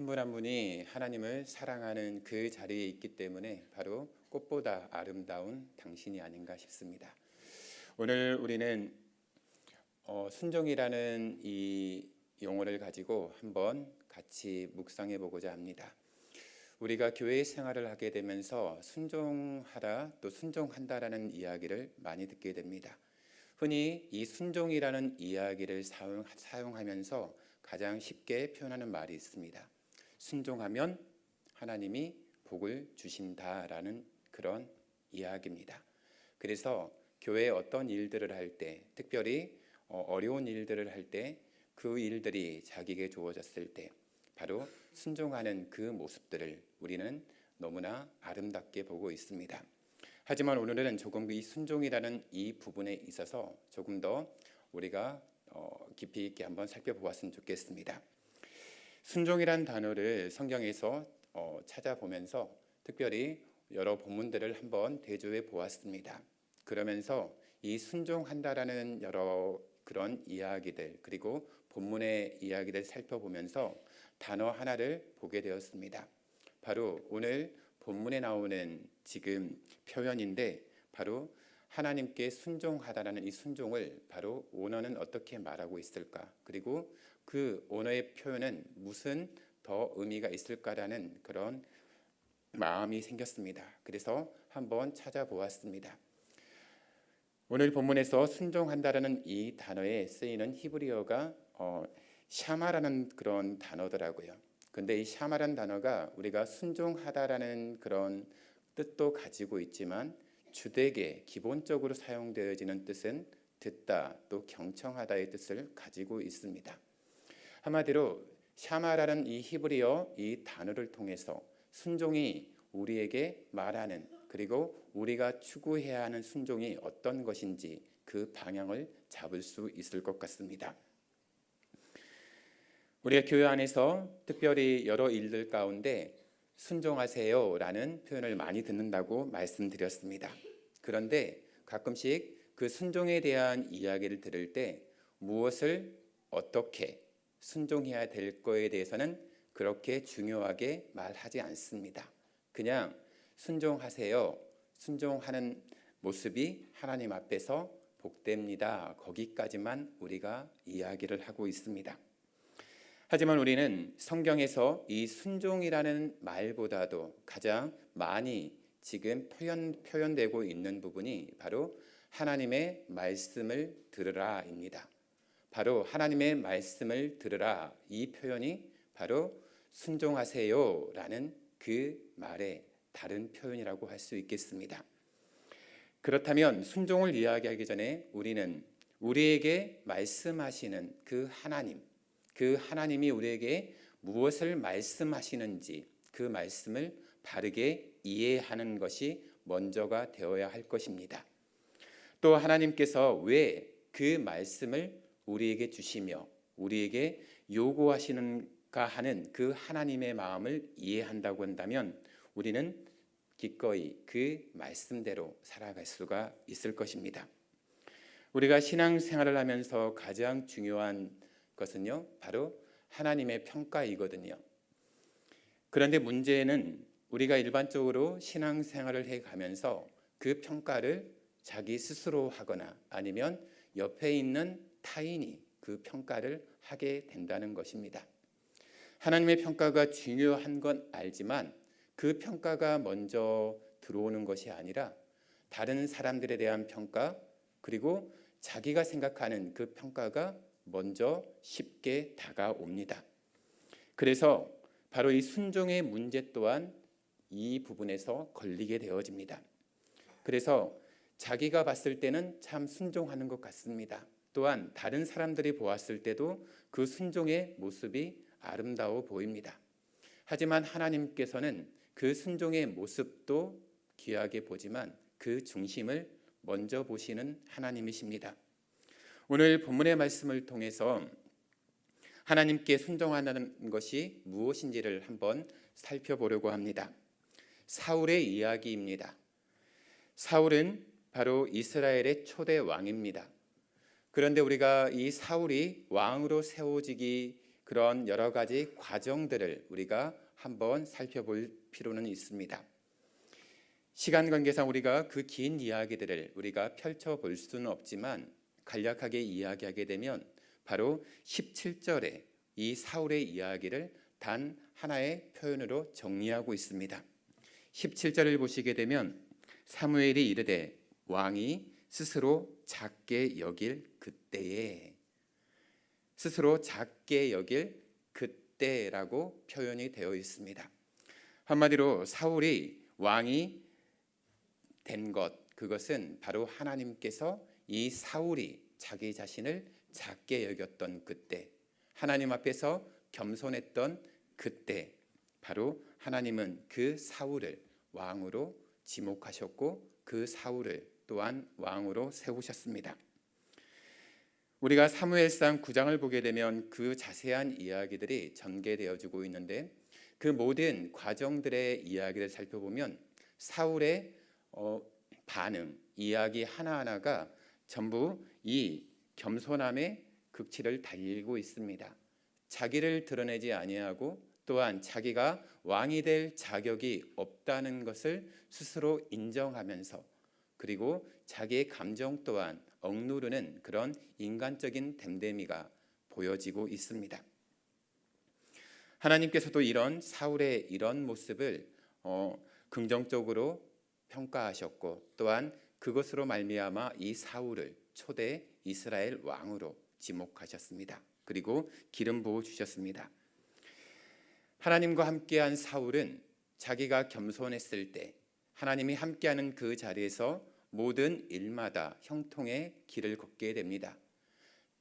한 분 한 분이 하나님을 사랑하는 그 자리에 있기 때문에 바로 꽃보다 아름다운 당신이 아닌가 싶습니다. 오늘 우리는 순종이라는 이 용어를 가지고 한번 같이 묵상해 보고자 합니다. 우리가 교회 생활을 하게 되면서 순종하라 또 순종한다라는 이야기를 많이 듣게 됩니다. 흔히 이 순종이라는 이야기를 사용하면서 가장 쉽게 표현하는 말이 있습니다. 순종하면 하나님이 복을 주신다라는 그런 이야기입니다. 그래서 교회에 어떤 일들을 할 때, 특별히 어려운 일들을 할 때, 그 일들이 자기에게 주어졌을 때 바로 순종하는 그 모습들을 우리는 너무나 아름답게 보고 있습니다. 하지만 오늘은 조금 이 순종이라는 이 부분에 있어서 조금 더 우리가 깊이 있게 한번 살펴보았으면 좋겠습니다. 순종이란 단어를 성경에서 찾아보면서 특별히 여러 본문들을 한번 대조해 보았습니다. 그러면서 이 순종한다라는 여러 그런 이야기들 그리고 본문의 이야기를 살펴보면서 단어 하나를 보게 되었습니다. 바로 오늘 본문에 나오는 지금 표현인데 바로 하나님께 순종하다라는 이 순종을 바로 원어는 어떻게 말하고 있을까? 그리고 그 원어의 표현은 무슨 더 의미가 있을까라는 그런 마음이 생겼습니다. 그래서 한번 찾아보았습니다. 오늘 본문에서 순종한다라는 이 단어에 쓰이는 히브리어가 샤마라는 그런 단어더라고요. 근데 이 샤마라는 단어가 우리가 순종하다라는 그런 뜻도 가지고 있지만 주되게 기본적으로 사용되어지는 뜻은 듣다 또 경청하다의 뜻을 가지고 있습니다. 한마디로 샤마라는 이 히브리어 이 단어를 통해서 순종이 우리에게 말하는 그리고 우리가 추구해야 하는 순종이 어떤 것인지 그 방향을 잡을 수 있을 것 같습니다. 우리가 교회 안에서 특별히 여러 일들 가운데 순종하세요라는 표현을 많이 듣는다고 말씀드렸습니다. 그런데 가끔씩 그 순종에 대한 이야기를 들을 때 무엇을 어떻게 순종해야 될 거에 대해서는 그렇게 중요하게 말하지 않습니다. 그냥 순종하세요. 순종하는 모습이 하나님 앞에서 복됩니다. 거기까지만 우리가 이야기를 하고 있습니다. 하지만 우리는 성경에서 이 순종이라는 말보다도 가장 많이 지금 표현되고 있는 부분이 바로 하나님의 말씀을 들으라입니다. 바로 하나님의 말씀을 들으라 이 표현이 바로 순종하세요라는 그 말의 다른 표현이라고 할 수 있겠습니다. 그렇다면 순종을 이야기하기 전에 우리는 우리에게 말씀하시는 그 하나님이 우리에게 무엇을 말씀하시는지 그 말씀을 바르게 이해하는 것이 먼저가 되어야 할 것입니다. 또 하나님께서 왜 그 말씀을 우리에게 주시며 우리에게 요구하시는가 하는 그 하나님의 마음을 이해한다고 한다면 우리는 기꺼이 그 말씀대로 살아갈 수가 있을 것입니다. 우리가 신앙생활을 하면서 가장 중요한 것은요, 바로 하나님의 평가이거든요. 그런데 문제는 우리가 일반적으로 신앙생활을 해가면서 그 평가를 자기 스스로 하거나 아니면 옆에 있는 타인이 그 평가를 하게 된다는 것입니다. 하나님의 평가가 중요한 건 알지만 그 평가가 먼저 들어오는 것이 아니라 다른 사람들에 대한 평가 그리고 자기가 생각하는 그 평가가 먼저 쉽게 다가옵니다. 그래서 바로 이 순종의 문제 또한 이 부분에서 걸리게 되어집니다. 그래서 자기가 봤을 때는 참 순종하는 것 같습니다. 또한 다른 사람들이 보았을 때도 그 순종의 모습이 아름다워 보입니다. 하지만 하나님께서는 그 순종의 모습도 귀하게 보지만 그 중심을 먼저 보시는 하나님이십니다. 오늘 본문의 말씀을 통해서 하나님께 순종한다는 것이 무엇인지를 한번 살펴보려고 합니다. 사울의 이야기입니다. 사울은 바로 이스라엘의 초대 왕입니다. 그런데 우리가 이 사울이 왕으로 세워지기 그런 여러 가지 과정들을 우리가 한번 살펴볼 필요는 있습니다. 시간 관계상 우리가 그 긴 이야기들을 우리가 펼쳐볼 수는 없지만 간략하게 이야기하게 되면 바로 17절에 이 사울의 이야기를 단 하나의 표현으로 정리하고 있습니다. 17절을 보시게 되면 사무엘이 이르되 왕이 스스로 작게 여길 그때에, 스스로 작게 여길 그때라고 표현이 되어 있습니다. 한마디로 사울이 왕이 된 것, 그것은 바로 하나님께서 이 사울이 자기 자신을 작게 여겼던 그때, 하나님 앞에서 겸손했던 그때, 바로 하나님은 그 사울을 왕으로 지목하셨고 그 사울을 또한 왕으로 세우셨습니다. 우리가 사무엘상 9장을 보게 되면 그 자세한 이야기들이 전개되어지고 있는데 그 모든 과정들의 이야기를 살펴보면 사울의 반응, 이야기 하나하나가 전부 이 겸손함의 극치를 달리고 있습니다. 자기를 드러내지 아니하고 또한 자기가 왕이 될 자격이 없다는 것을 스스로 인정하면서 그리고 자기의 감정 또한 억누르는 그런 인간적인 됨됨이가 보여지고 있습니다. 하나님께서도 이런 사울의 이런 모습을 긍정적으로 평가하셨고 또한 그것으로 말미암아 이 사울을 초대 이스라엘 왕으로 지목하셨습니다. 그리고 기름 부어 주셨습니다. 하나님과 함께한 사울은 자기가 겸손했을 때 하나님이 함께하는 그 자리에서 모든 일마다 형통의 길을 걷게 됩니다.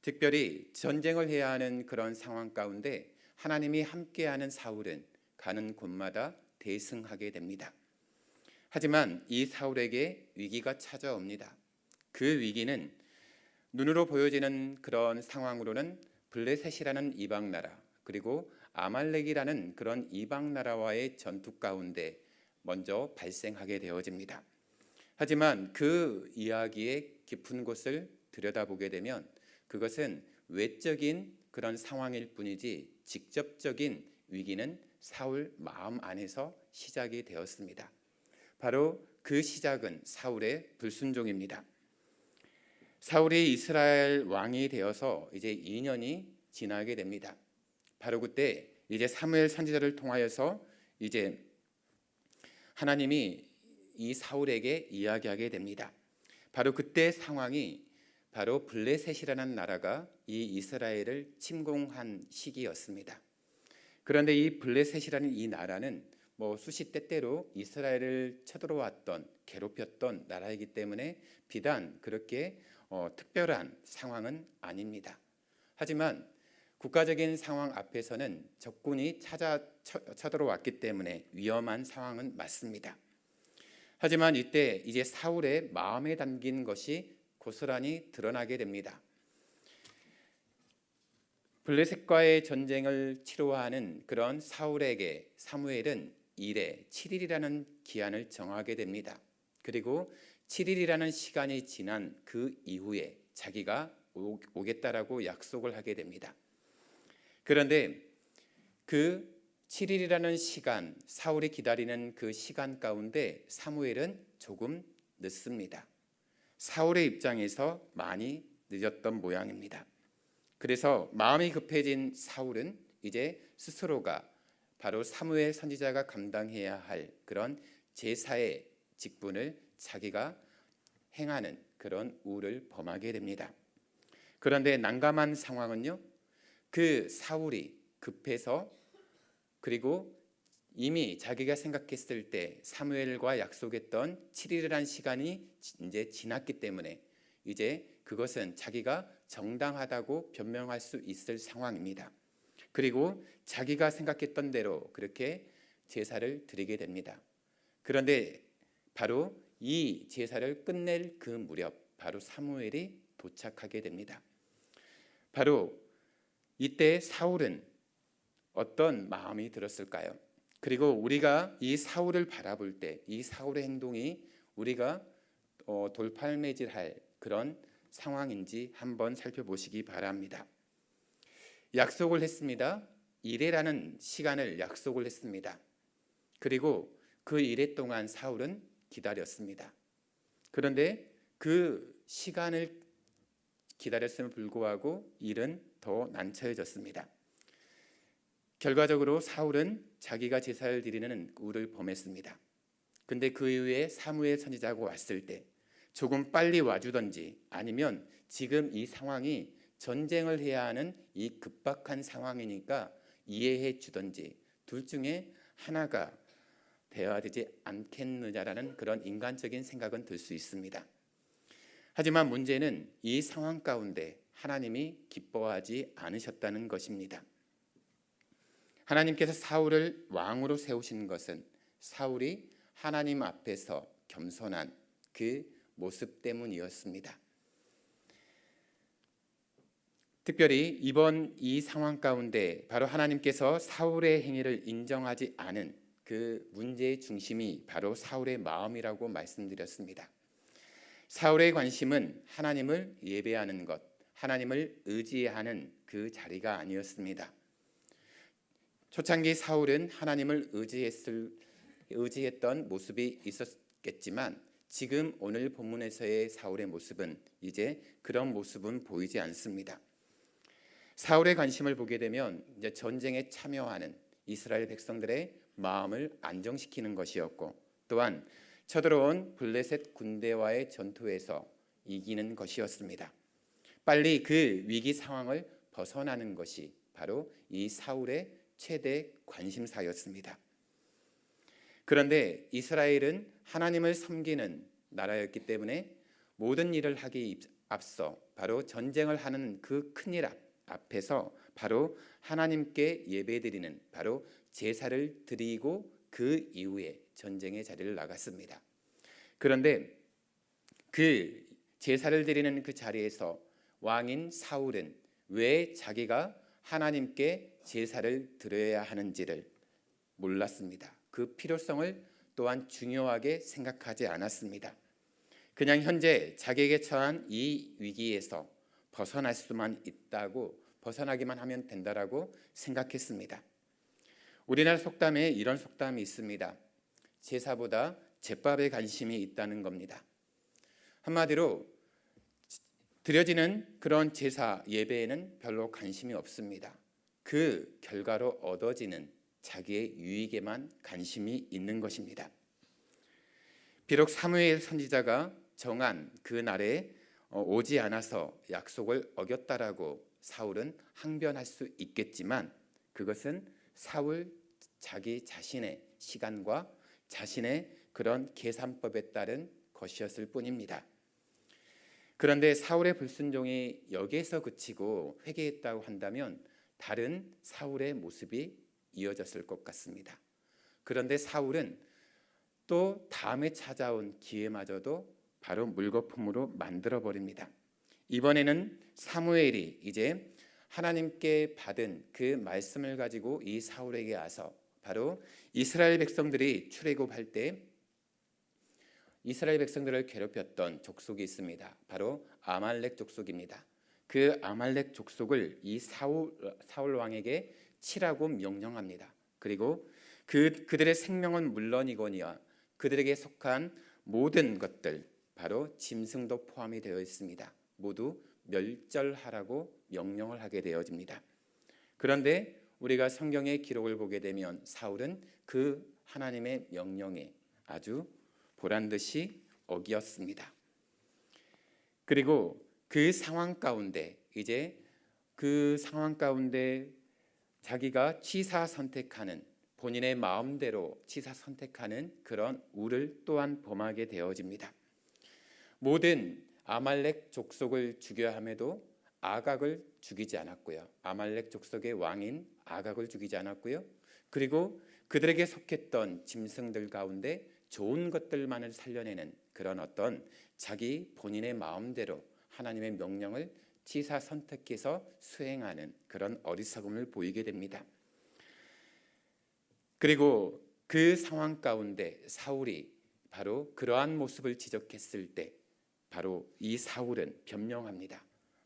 특별히 전쟁을 해야 하는 그런 상황 가운데 하나님이 함께하는 사울은 가는 곳마다 대승하게 됩니다. 하지만 이 사울에게 위기가 찾아옵니다. 그 위기는 눈으로 보여지는 그런 상황으로는 블레셋이라는 이방 나라 그리고 아말렉이라는 그런 이방 나라와의 전투 가운데 먼저 발생하게 되어집니다. 하지만 그 이야기의 깊은 곳을 들여다보게 되면 그것은 외적인 그런 상황일 뿐이지 직접적인 위기는 사울 마음 안에서 시작이 되었습니다. 바로 그 시작은 사울의 불순종입니다. 사울이 이스라엘 왕이 되어서 이제 2년이 지나게 됩니다. 바로 그때 이제 사무엘 선지자를 통하여서 이제 하나님이 이 사울에게 이야기하게 됩니다. 바로 그때 상황이 바로 블레셋이라는 나라가 이 이스라엘을 침공한 시기였습니다. 그런데 이 블레셋이라는 이 나라는 수시 때때로 이스라엘을 쳐들어왔던 괴롭혔던 나라이기 때문에 비단 그렇게 특별한 상황은 아닙니다. 하지만 국가적인 상황 앞에서는 적군이 쳐들어왔기 때문에 위험한 상황은 맞습니다. 하지만 이때 이제 사울의 마음에 담긴 것이 고스란히 드러나게 됩니다. 블레셋과의 전쟁을 치루하는 그런 사울에게 사무엘은 7일이라는 기한을 정하게 됩니다. 그리고 7일이라는 시간이 지난 그 이후에 자기가 오겠다라고 약속을 하게 됩니다. 그런데 그 7일이라는 시간, 사울이 기다리는 그 시간 가운데 사무엘은 조금 늦습니다. 사울의 입장에서 많이 늦었던 모양입니다. 그래서 마음이 급해진 사울은 이제 스스로가 바로 사무엘 선지자가 감당해야 할 그런 제사의 직분을 자기가 행하는 그런 우를 범하게 됩니다. 그런데 난감한 상황은요, 그 사울이 급해서 그리고 이미 자기가 생각했을 때 사무엘과 약속했던 7일이라는 시간이 이제 지났기 때문에 이제 그것은 자기가 정당하다고 변명할 수 있을 상황입니다. 그리고 자기가 생각했던 대로 그렇게 제사를 드리게 됩니다. 그런데 바로 이 제사를 끝낼 그 무렵 바로 사무엘이 도착하게 됩니다. 바로 이때 사울은 어떤 마음이 들었을까요? 그리고 우리가 이 사울을 바라볼 때 이 사울의 행동이 우리가 돌팔매질할 그런 상황인지 한번 살펴보시기 바랍니다. 약속을 했습니다. 이레라는 시간을 약속을 했습니다. 그리고 그 이레 동안 사울은 기다렸습니다. 그런데 그 시간을 기다렸음에 불구하고 일은 더 난처해졌습니다. 결과적으로 사울은 자기가 제사를 드리는 우를 범했습니다. 근데 그 이후에 사무엘 선지자가 왔을 때 조금 빨리 와주던지 아니면 지금 이 상황이 전쟁을 해야 하는 이 급박한 상황이니까 이해해 주던지 둘 중에 하나가 되어야 되지 않겠느냐라는 그런 인간적인 생각은 들 수 있습니다. 하지만 문제는 이 상황 가운데 하나님이 기뻐하지 않으셨다는 것입니다. 하나님께서 사울을 왕으로 세우신 것은 사울이 하나님 앞에서 겸손한 그 모습 때문이었습니다. 특별히 이번 이 상황 가운데 바로 하나님께서 사울의 행위를 인정하지 않은 그 문제의 중심이 바로 사울의 마음이라고 말씀드렸습니다. 사울의 관심은 하나님을 예배하는 것, 하나님을 의지하는 그 자리가 아니었습니다. 초창기 사울은 하나님을 의지했던 모습이 있었겠지만 지금 오늘 본문에서의 사울의 모습은 이제 그런 모습은 보이지 않습니다. 사울의 관심을 보게 되면 이제 전쟁에 참여하는 이스라엘 백성들의 마음을 안정시키는 것이었고 또한 쳐들어온 블레셋 군대와의 전투에서 이기는 것이었습니다. 빨리 그 위기 상황을 벗어나는 것이 바로 이 사울의 최대 관심사였습니다. 그런데 이스라엘은 하나님을 섬기는 나라였기 때문에 모든 일을 하기 앞서 바로 전쟁을 하는 그 큰일 앞에서 바로 하나님께 예배드리는 바로 제사를 드리고 그 이후에 전쟁의 자리를 나갔습니다. 그런데 그 제사를 드리는 그 자리에서 왕인 사울은 왜 자기가 하나님께 제사를 드려야 하는지를 몰랐습니다. 그 필요성을 또한 중요하게 생각하지 않았습니다. 그냥 현재 자기에게 처한 이 위기에서 벗어날 수만 있다고 벗어나기만 하면 된다라고 생각했습니다. 우리나라 속담에 이런 속담이 있습니다. 제사보다 제밥에 관심이 있다는 겁니다. 한마디로 드려지는 그런 제사 예배에는 별로 관심이 없습니다. 그 결과로 얻어지는 자기의 유익에만 관심이 있는 것입니다. 비록 사무엘 선지자가 정한 그 날에 오지 않아서 약속을 어겼다라고 사울은 항변할 수 있겠지만 그것은 사울 자기 자신의 시간과 자신의 그런 계산법에 따른 것이었을 뿐입니다. 그런데 사울의 불순종이 여기에서 그치고 회개했다고 한다면 다른 사울의 모습이 이어졌을 것 같습니다. 그런데 사울은 또 다음에 찾아온 기회마저도 바로 물거품으로 만들어버립니다. 이번에는 사무엘이 이제 하나님께 받은 그 말씀을 가지고 이 사울에게 와서 바로 이스라엘 백성들이 출애굽할 때 이스라엘 백성들을 괴롭혔던 족속이 있습니다. 바로 아말렉 족속입니다. 그 아말렉 족속을 이 사울 왕에게 치라고 명령합니다. 그리고 그들의 생명은 물론이거니와 그들에게 속한 모든 것들 바로 짐승도 포함이 되어 있습니다. 모두 멸절하라고 명령을 하게 되어집니다. 그런데 우리가 성경의 기록을 보게 되면 사울은 그 하나님의 명령에 아주 보란듯이 어기었습니다. 그리고 그 상황 가운데 이제 그 상황 가운데 자기가 치사 선택하는 본인의 마음대로 치사 선택하는 그런 우를 또한 범하게 되어집니다. 모든 아말렉 족속을 죽여야 함에도 아각을 죽이지 않았고요. 아말렉 족속의 왕인 아각을 죽이지 않았고요. 그리고 그들에게 속했던 짐승들 가운데 좋은 것들만을 살려내는 그런 어떤 자기 본인의 마음대로 하나님의 명령을 치사 선택해서 수행하는 그런 어리석음을 보이게 됩니다. 그리고 그 상황 가운데 사울이 바로 그러한 모습을 지적했을 때 바로 이 사울은 변명합니다.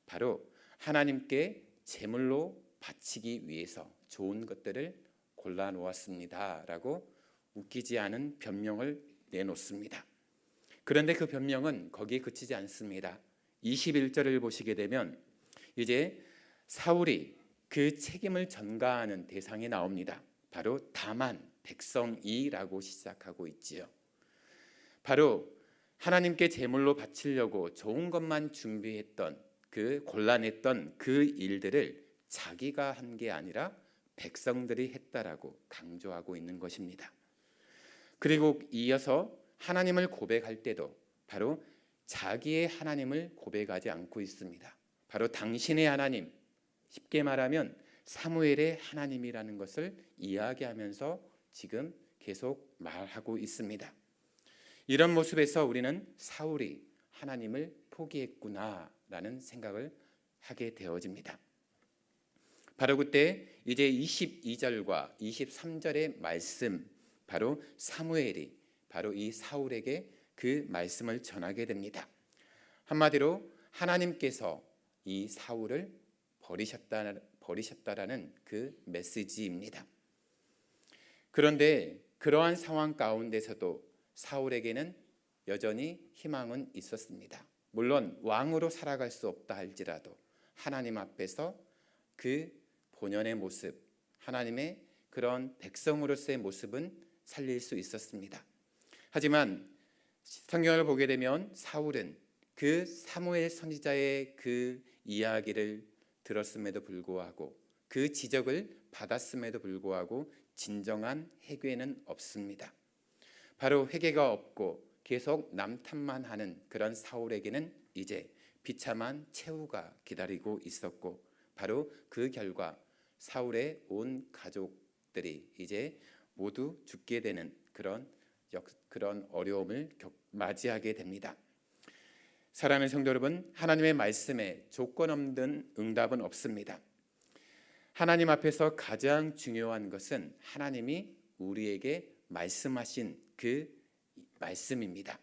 바로 하나님께 제물로 바치기 위해서 좋은 것들을 골라 놓았습니다 라고 웃기지 않은 변명을 내놓습니다. 그런데 그 변명은 거기에 그치지 않습니다. 21절을 보시게 되면 이제 사울이 그 책임을 전가하는 대상이 나옵니다. 바로 다만 백성이라고 시작하고 있지요. 바로 하나님께 제물로 바치려고 좋은 것만 준비했던 그 곤란했던 그 일들을 자기가 한 게 아니라 백성들이 했다라고 강조하고 있는 것입니다. 그리고 이어서 하나님을 고백할 때도 바로 자기의 하나님을 고백하지 않고 있습니다. 바로 당신의 하나님, 쉽게 말하면 사무엘의 하나님이라는 것을 이야기하면서 지금 계속 말하고 있습니다. 이런 모습에서 우리는 사울이 하나님을 포기했구나라는 생각을 하게 되어집니다. 바로 그때 이제 22절과 23절의 말씀, 바로 사무엘이 바로 이 사울에게 그 말씀을 전하게 됩니다. 한마디로 하나님께서 이 사울을 버리셨다라는 그 메시지입니다. 그런데 그러한 상황 가운데서도 사울에게는 여전히 희망은 있었습니다. 물론 왕으로 살아갈 수 없다 할지라도 하나님 앞에서 그 본연의 모습, 하나님의 그런 백성으로서의 모습은 살릴 수 있었습니다. 하지만 성경을 보게 되면 사울은 그 사무엘 선지자의 그 이야기를 들었음에도 불구하고 그 지적을 받았음에도 불구하고 진정한 회개는 없습니다. 바로 회개가 없고 계속 남탓만 하는 그런 사울에게는 이제 비참한 최후가 기다리고 있었고, 바로 그 결과 사울의 온 가족들이 이제 모두 죽게 되는 그런 어려움을 맞이하게 됩니다. 사랑하는 성도 여러분, 하나님의 말씀에 조건 없는 응답은 없습니다. 하나님 앞에서 가장 중요한 것은 하나님이 우리에게 말씀하신 그 말씀입니다.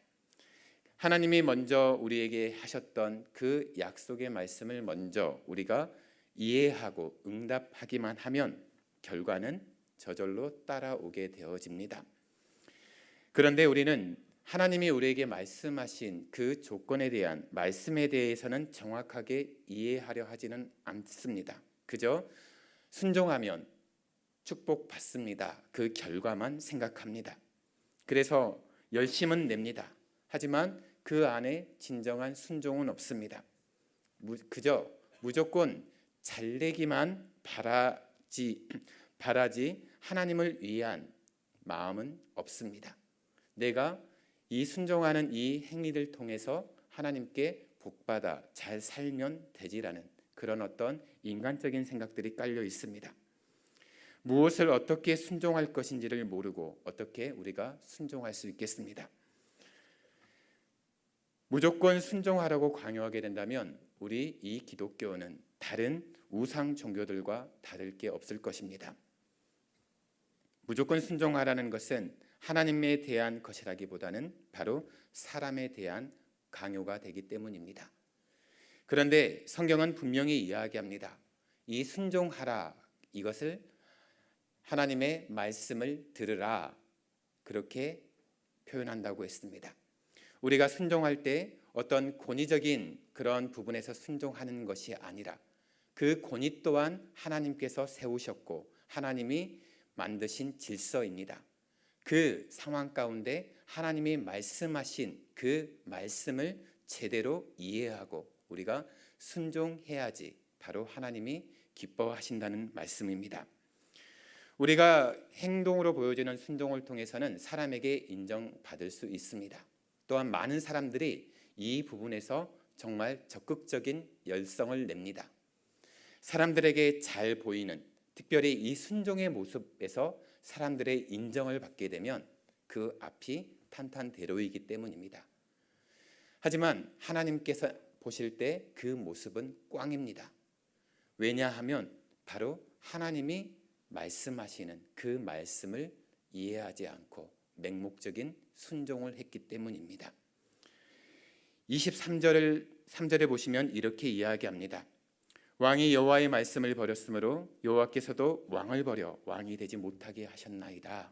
하나님이 먼저 우리에게 하셨던 그 약속의 말씀을 먼저 우리가 이해하고 응답하기만 하면 결과는 저절로 따라오게 되어집니다. 그런데 우리는 하나님이 우리에게 말씀하신 그 조건에 대한 말씀에 대해서는 정확하게 이해하려 하지는 않습니다. 그저 순종하면 축복받습니다. 그 결과만 생각합니다. 그래서 열심은 냅니다. 하지만 그 안에 진정한 순종은 없습니다. 그저 무조건 잘 되기만 바라지 하나님을 위한 마음은 없습니다. 내가 이 순종하는 이 행위를 통해서 하나님께 복받아 잘 살면 되지라는 그런 어떤 인간적인 생각들이 깔려 있습니다. 무엇을 어떻게 순종할 것인지를 모르고 어떻게 우리가 순종할 수 있겠습니다. 무조건 순종하라고 강요하게 된다면 우리 이 기독교는 다른 우상 종교들과 다를 게 없을 것입니다. 무조건 순종하라는 것은 하나님에 대한 것이라기보다는 바로 사람에 대한 강요가 되기 때문입니다. 그런데 성경은 분명히 이야기합니다. 이 순종하라, 이것을 하나님의 말씀을 들으라, 그렇게 표현한다고 했습니다. 우리가 순종할 때 어떤 권위적인 그런 부분에서 순종하는 것이 아니라 그 권위 또한 하나님께서 세우셨고 하나님이 만드신 질서입니다. 그 상황 가운데 하나님이 말씀하신 그 말씀을 제대로 이해하고 우리가 순종해야지 바로 하나님이 기뻐하신다는 말씀입니다. 우리가 행동으로 보여지는 순종을 통해서는 사람에게 인정받을 수 있습니다. 또한 많은 사람들이 이 부분에서 정말 적극적인 열성을 냅니다. 사람들에게 잘 보이는, 특별히 이 순종의 모습에서 사람들의 인정을 받게 되면 그 앞이 탄탄대로이기 때문입니다. 하지만 하나님께서 보실 때 그 모습은 꽝입니다. 왜냐하면 바로 하나님이 말씀하시는 그 말씀을 이해하지 않고 맹목적인 순종을 했기 때문입니다. 23절에 보시면 이렇게 이야기합니다. 왕이 여호와의 말씀을 버렸으므로 여호와께서도 왕을 버려 왕이 되지 못하게 하셨나이다.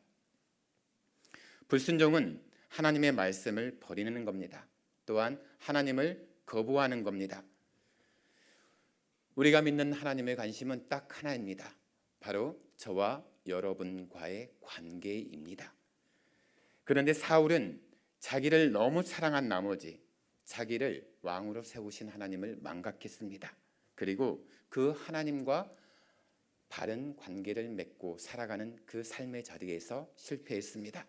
불순종은 하나님의 말씀을 버리는 겁니다. 또한 하나님을 거부하는 겁니다. 우리가 믿는 하나님의 관심은 딱 하나입니다. 바로 저와 여러분과의 관계입니다. 그런데 사울은 자기를 너무 사랑한 나머지 자기를 왕으로 세우신 하나님을 망각했습니다. 그리고 그 하나님과 바른 관계를 맺고 살아가는 그 삶의 자리에서 실패했습니다.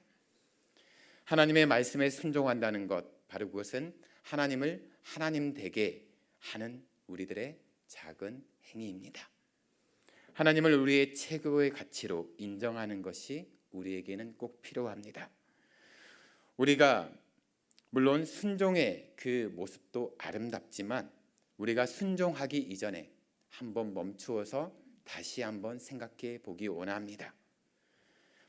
하나님의 말씀에 순종한다는 것, 바로 그것은 하나님을 하나님 되게 하는 우리들의 작은 행위입니다. 하나님을 우리의 최고의 가치로 인정하는 것이 우리에게는 꼭 필요합니다. 우리가 물론 순종의 그 모습도 아름답지만 우리가 순종하기 이전에 한번 멈추어서 다시 한번 생각해 보기 원합니다.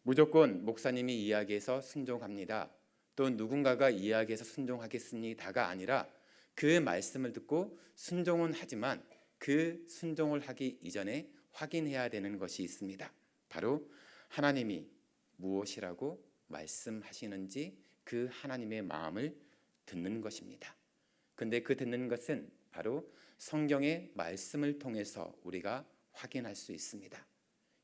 무조건 목사님이 이야기해서 순종합니다. 또 누군가가 이야기해서 순종하겠습니다가 아니라 그 말씀을 듣고 순종은 하지만 그 순종을 하기 이전에 확인해야 되는 것이 있습니다. 바로 하나님이 무엇이라고 말씀하시는지 그 하나님의 마음을 듣는 것입니다. 근데 그 듣는 것은 바로 성경의 말씀을 통해서 우리가 확인할 수 있습니다.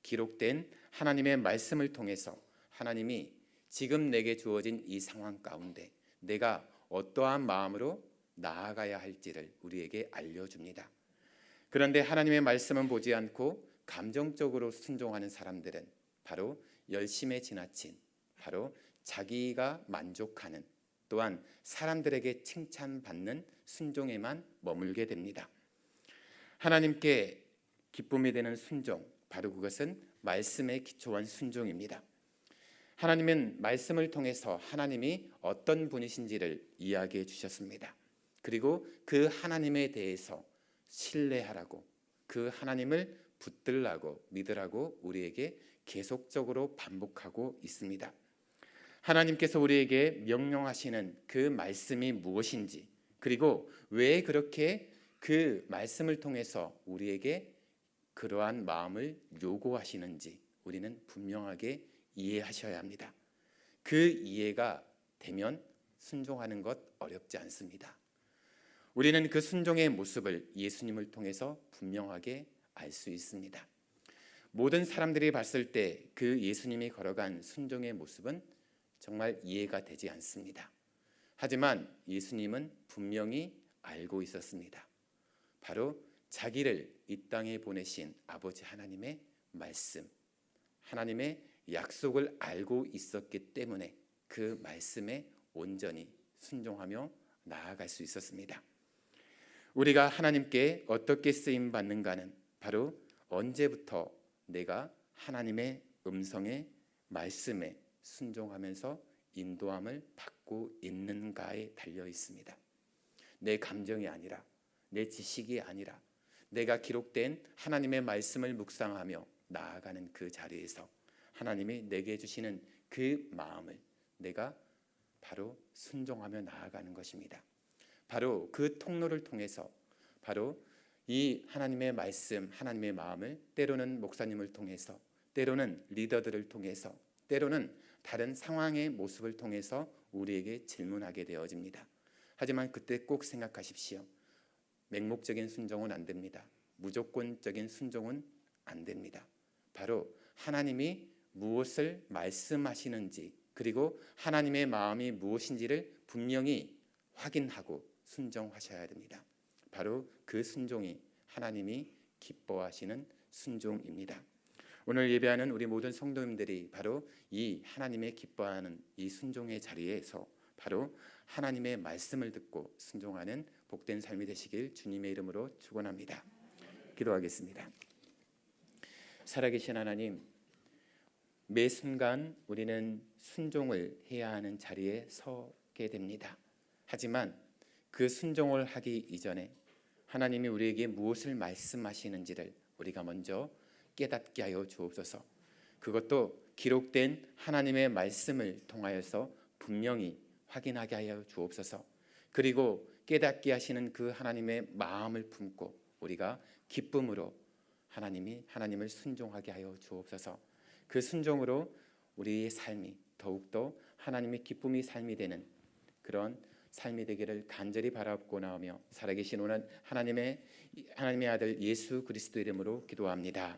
기록된 하나님의 말씀을 통해서 하나님이 지금 내게 주어진 이 상황 가운데 내가 어떠한 마음으로 나아가야 할지를 우리에게 알려줍니다. 그런데 하나님의 말씀은 보지 않고 감정적으로 순종하는 사람들은 바로 열심에 지나친, 바로 자기가 만족하는, 또한 사람들에게 칭찬받는 순종에만 머물게 됩니다. 하나님께 기쁨이 되는 순종, 바로 그것은 말씀에 기초한 순종입니다. 하나님은 말씀을 통해서 하나님이 어떤 분이신지를 이야기해 주셨습니다. 그리고 그 하나님에 대해서 신뢰하라고, 그 하나님을 붙들라고 믿으라고 우리에게 계속적으로 반복하고 있습니다. 하나님께서 우리에게 명령하시는 그 말씀이 무엇인지, 그리고 왜 그렇게 그 말씀을 통해서 우리에게 그러한 마음을 요구하시는지 우리는 분명하게 이해하셔야 합니다. 그 이해가 되면 순종하는 것 어렵지 않습니다. 우리는 그 순종의 모습을 예수님을 통해서 분명하게 알 수 있습니다. 모든 사람들이 봤을 때 그 예수님이 걸어간 순종의 모습은 정말 이해가 되지 않습니다. 하지만 예수님은 분명히 알고 있었습니다. 바로 자기를 이 땅에 보내신 아버지 하나님의 말씀, 하나님의 약속을 알고 있었기 때문에 그 말씀에 온전히 순종하며 나아갈 수 있었습니다. 우리가 하나님께 어떻게 쓰임 받는가는 바로 언제부터 내가 하나님의 음성에, 말씀에 순종하면서 인도함을 받고 있는가에 달려 있습니다. 내 감정이 아니라, 내 지식이 아니라 내가 기록된 하나님의 말씀을 묵상하며 나아가는 그 자리에서 하나님이 내게 주시는 그 마음을 내가 바로 순종하며 나아가는 것입니다. 바로 그 통로를 통해서 바로 이 하나님의 말씀, 하나님의 마음을 때로는 목사님을 통해서, 때로는 리더들을 통해서, 때로는 다른 상황의 모습을 통해서 우리에게 질문하게 되어집니다. 하지만 그때 꼭 생각하십시오. 맹목적인 순종은 안 됩니다. 무조건적인 순종은 안 됩니다. 바로 하나님이 무엇을 말씀하시는지, 그리고 하나님의 마음이 무엇인지를 분명히 확인하고 순종하셔야 됩니다. 바로 그 순종이 하나님이 기뻐하시는 순종입니다. 오늘 예배하는 우리 모든 성도님들이 바로 이 하나님의 기뻐하는 이 순종의 자리에서 바로 하나님의 말씀을 듣고 순종하는 복된 삶이 되시길 주님의 이름으로 축원합니다. 기도하겠습니다. 살아계신 하나님, 매 순간 우리는 순종을 해야 하는 자리에 서게 됩니다. 하지만 그 순종을 하기 이전에 하나님이 우리에게 무엇을 말씀하시는지를 우리가 먼저 깨닫게 하여 주옵소서. 그것도 기록된 하나님의 말씀을 통하여서 분명히 확인하게 하여 주옵소서. 그리고 깨닫게 하시는 그 하나님의 마음을 품고 우리가 기쁨으로 하나님을 순종하게 하여 주옵소서. 그 순종으로 우리의 삶이 더욱더 하나님의 기쁨이 삶이 되는 그런 삶이 되기를 간절히 바라고 나오며 살아계신 하나님의 아들 예수 그리스도 이름으로 기도합니다.